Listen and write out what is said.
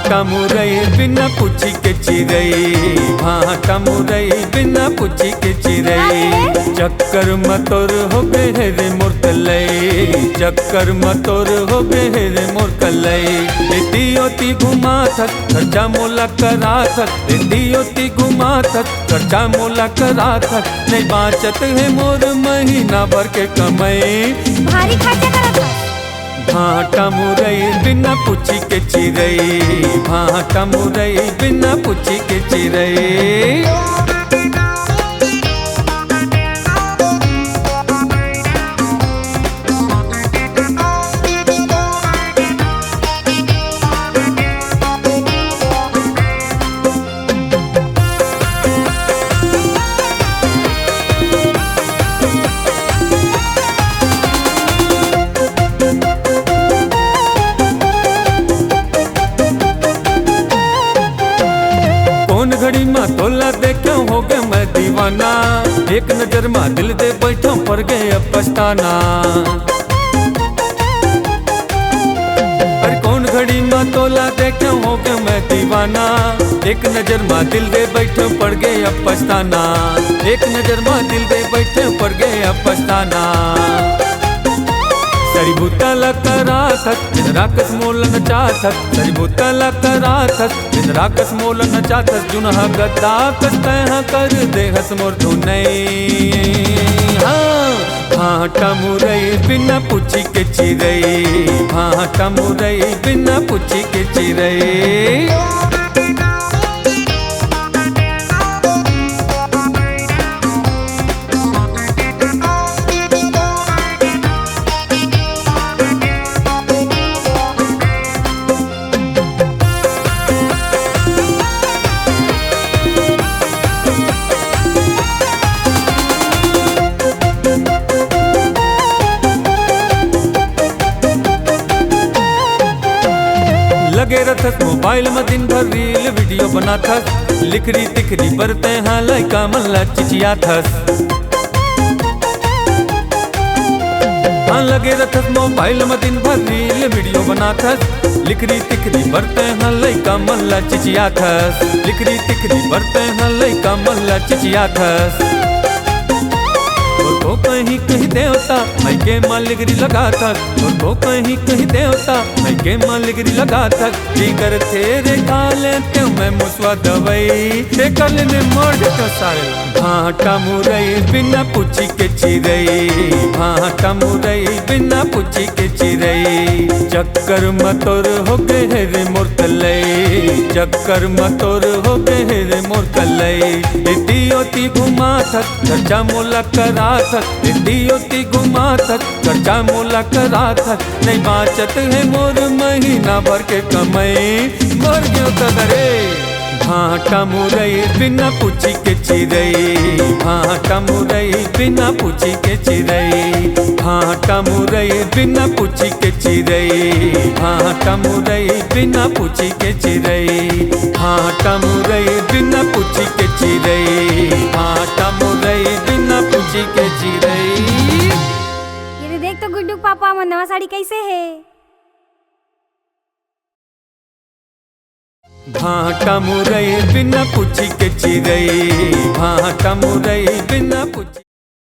भाटा मुरई बिना पूछी के चिरई, भाटा मुरई बिना पूछी के चिरई। चक्कर मतोर हो गए रे मोर कलई, चक्कर मतोर हो गए रे मोर कलई। दियोती घुमा थक खर्चा मोला करा थक, दियोती घुमा थक खर्चा मोला करा थक। नहीं बाचत है मोर महीना भर के कमाई, भारी खर्चा करत है। भाटा मुरई बिना पूछी के चिरई, भाटा मुरई बिना पूछी के चिरई। घड़ी में तोला देखो हो गए मैं दीवाना, एक नजर में दिल दे बैठो पर गए अब पछताना। अरे कौन घड़ी में तोला देखो हो गए मैं दीवाना, एक नजर में दिल दे बैठो पड़ गए अब पछताना। एक नजर में दिल दे बैठो पड़ गए अब पछताना। सरी भूतला करा थक दिन राकस मोल नचा थक, सरी भूतला करा थक दिन राकस मोल नचा थक। जुनहा गद्दा कस्ते हाँ कर दे हस मोर तू नहीं। हाँ भाटा मुरई बिना पूछी के चिरई, भाटा मुरई बिना पूछी के चिरई। लगे रहत मोबाइल में दिन भर रील वीडियो बना थस, लिखरी तिखरी बरते हाँ लइका मल्ला चिचिया थस। हाँ लगे रहत मोबाइल में दिन भर रील वीडियो बना थस, लिखरी तिखरी बरते हाँ लइका मल्ला चिचिया थस। लिखरी तिखरी बरते हाँ लइका मल्ला चिचिया थस। वो कहीं कहीं देवता मैं के मालिगरी लगा थक, वो कहीं कहीं देवता मैं के मालिगरी लगा थक। जी कर तेरे काले ते मैं मुसवा दवाई ते कर लेने मोड़ तो सारे। भाटा मुरई बिना पूछी के चिरई, भाटा मुरई बिना पूछी के चिरई। चक्कर मतोर हो गए रे मोर कलई, चक्कर मतोर हो गए रे मोर कलई। दियोती घुमा थक खर्चा मोला करा थक, दियोती घुमा थक खर्चा मोला करा थक। नहीं बाचत है मोर महीना भर के कमाई, मर गयो तदरे। भाटा मुरई बिना पूछी के चिरई, भाटा मुरई बिना पूछी के चिरई। भाटा मुरई बिना पूछी के चिरई, भाटा मुरई बिना पूछी के चिरई। भाटा मुरई बिना पूछी के चिरई, भाटा मुरई बिना पूछी के चिरई। ये देख तो गुड्डू पापा मन नवा साड़ी कैसे है। भाटा मुरई बिना पूछी के चिरई, भाटा मुरई बिना पूछी।